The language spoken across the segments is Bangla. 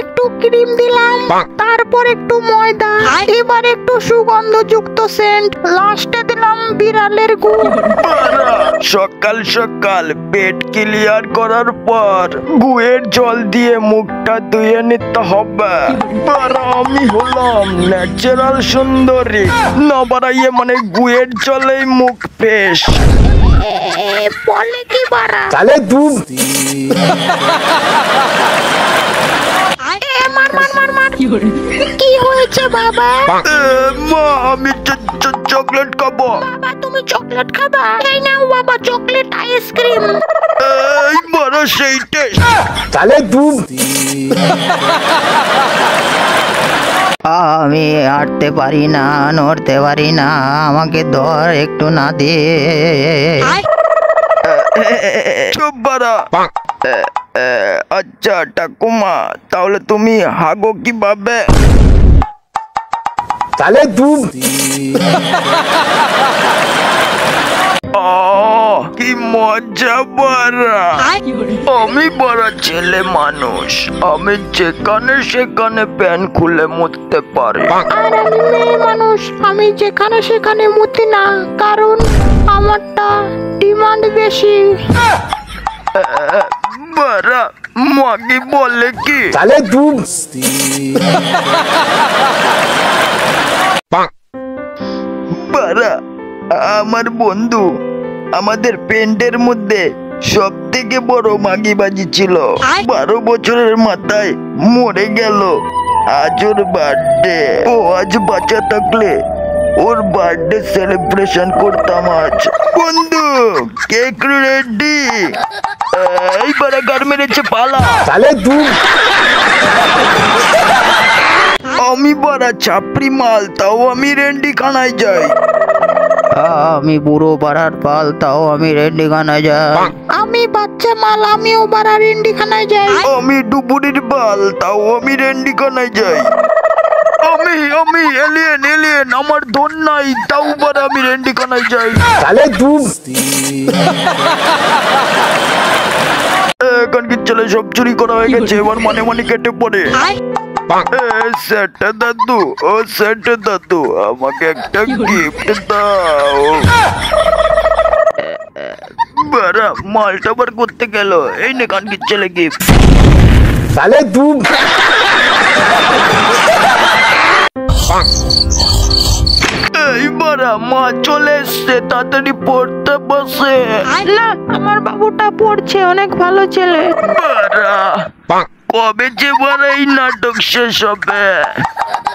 একটু ক্রিম দিলাম, তারপর একটু ময়দা, এবার একটু সুগন্ধযুক্ত সেন্ট, লাস্টে দিলাম বিড়ালের গু। সকাল সকাল পেট ক্লিয়ার করার পর গুয়ের জল দিয়ে মুখটা ধুয়ে নিতে হবে। আমি হলাম ন্যাচারাল সুন্দরী, না বাড়াইয়ে মানে গুয়ের জলেই মুখ ফ্রেশ। বলে কি বাড়া? তাহলে দুধ কি হয়েছে বাবা? মা আমি চকলেট খাবো। বাবা তুমি চকলেট খাবা? এই নাও বাবা চকলেট আইসক্রিম। এই বড় সেই টেস্ট। তাহলে দুধ আমি হাঁটতে পারি না, নড়তে পারি না, আমাকে ধর একটু না দে। চুপ বাড়া। আচ্ছা ঠাকুমা, তাহলে তুমি হাগো কিভাবে? তাহলে দুধ কি মজা বাড়া। আমি বড় ছেলে মানুষ, আমি যেখানে সেখানে প্যান্ট খুলে মুততে পারি। আর আমি মেয়ে মানুষ, আমি যেখানে সেখানে মুতি না, কারণ আমারটা ডিমান্ড বেশি। বাড়া মাগি বলে কি? তাহলে দুধ বাড়া আমার বন্ধু আমাদের পেন্টের মধ্যে সব থেকে বড় মাগিবাজি ছিল। 12 বছরের মাথায় মরে গেল। আজ ওর বার্থডে। ও আজ বাঁচা থাকলে ওর বার্থডে সেলিব্রেশন করতাম আজ। বন্ধু কেক রেডি। এইবারে গার মেরেছে পালা। তাহলে দুধ আমি বড় চাপড়ি মাল, তাও আমি রেন্ডি খানায় যাই। আমি বুড়ো পাড়ার পাল, তাও আমি রেন্ডিখানায় যাই। আমি বাচ্চা মাল, আমিও বাড়া রেন্ডিখানায় যাই। আমি ডুবুরির বাল, তাও আমি রেন্ডি খানায় যাই। আমি এলিয়েন আমার ধন নাই, তাও বড় আমি রেন্ডি খানায় যাই। তাহলে দুধ এখন কি চলে সব চুরি করা হয়ে গেছে, এবার মানে কেটে পড়ে। সেটা দাদু, ও সেটা দাদু, আমাকে একটা গিফট দাও। বারা মালটা বার করতে গেল। এই নে কানকির ছেলে গিফট। তাহলে দুধ এই বারা মা চলে এসছে, তাড়াতাড়ি পড়তে বসে। না আমার বাবুটা পড়ছে, অনেক ভালো ছেলে। বারা কবে যে বারা এই নাটক শেষ হবে?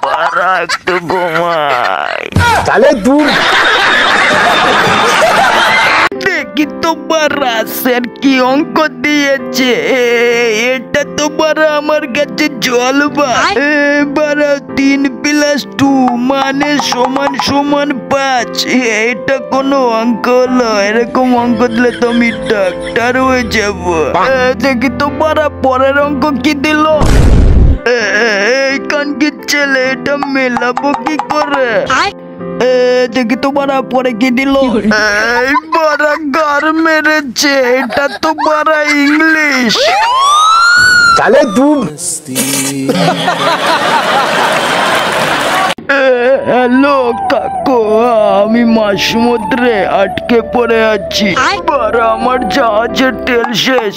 বারা একটু ঘুমাই। তাহলে দুধ দেখি তো বারা স্যার কি অঙ্ক দিয়েছে। এটা তো বারা আমার কাছে জল বা। বারা 3 + 2 মানে সমান 5। এটা কোনো অঙ্ক হলো? এরকম অঙ্ক দিলে তো আমি ডাক্তার হয়ে যাব। দেখি তো বারা পরের অঙ্ক কি দিল। এই কানকির ছেলে, এটা মেলাবো কি করে? দেখি তো বারা পরে কি দিল। এই বারা গার মেরেছে, এটা তো বারা ইংলিশ। তাহলে দুধ হ্যালো কাকু, আমি মাছ সমুদ্রে আটকে পড়ে আছি। বারা আমার জাহাজের তেল শেষ,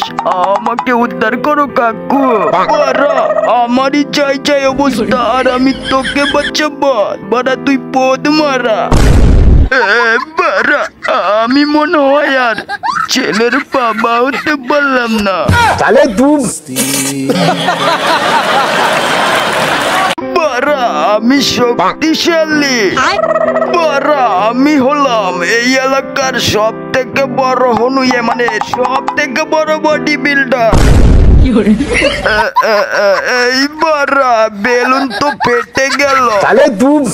আমাকে উদ্ধার করো কাকু। বারা আমারই চাই অবস্থা, আর আমি তোকে বাঁচাবো। বারা তুই পদ মারা। বারা আমি মনে হয় আর ছেলের বাবা হতে পারলাম না। তাহলে দুধ বারা আমি শক্তিশালী। বারা আমি হলাম এই এলাকার সব থেকে বড় হনুয়ে, মানে সব থেকে বড় বডি বিল্ডার। এই বারা বেলুন তো ফেটে গেল। তাহলে দুধ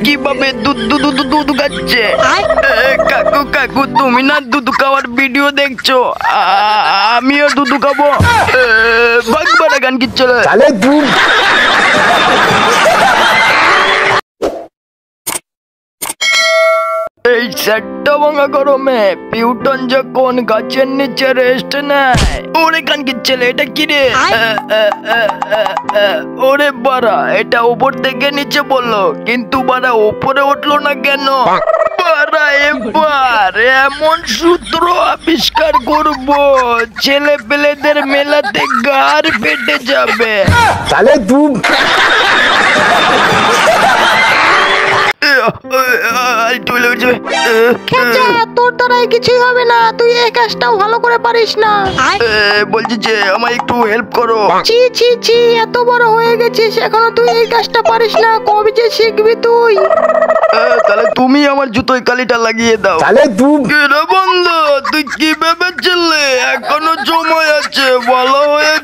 কিভাবে দুধ খাচ্ছে? কাকু তুমি না দুধ খাওয়ার ভিডিও দেখছো, আমিও দুধ খাবো। ভাগ বাড়া গান কি চলে। তাহলে দুধ এই সেটটা ভাঙা গরমে পিউটন যখন গাছের নিচে রেস্ট নেয়, ওরে কানকির ছেলে এটা কি রে? ওরে বাড়া, এটা উপর থেকে নিচে পড়লো, কিন্তু বাড়া উপরে উঠলো না কেন? বাড়া এবার এমন সূত্র আবিষ্কার করব, ছেলে পেলেদের মেলাতে গাড় ফেটে যাবে। साले तुम খেচা, তোর দ্বারাই কিছুই হবে না, তুই এই কাজটাও ভালো করে পারিস না। বলছি যে আমায় একটু হেল্প করো। ছি ছি ছি, এত বড় হয়ে গেছিস এখনো তুই এই কাজটা পারিস না, কবে যে শিখবি তুই? তাহলে তুমি আমার জুতোয় কালিটা লাগিয়ে দাও। साले तुम রে বন্ধু, তুই কি ভেবেছিলে এখনো সময় আছে? ভালো হয়ে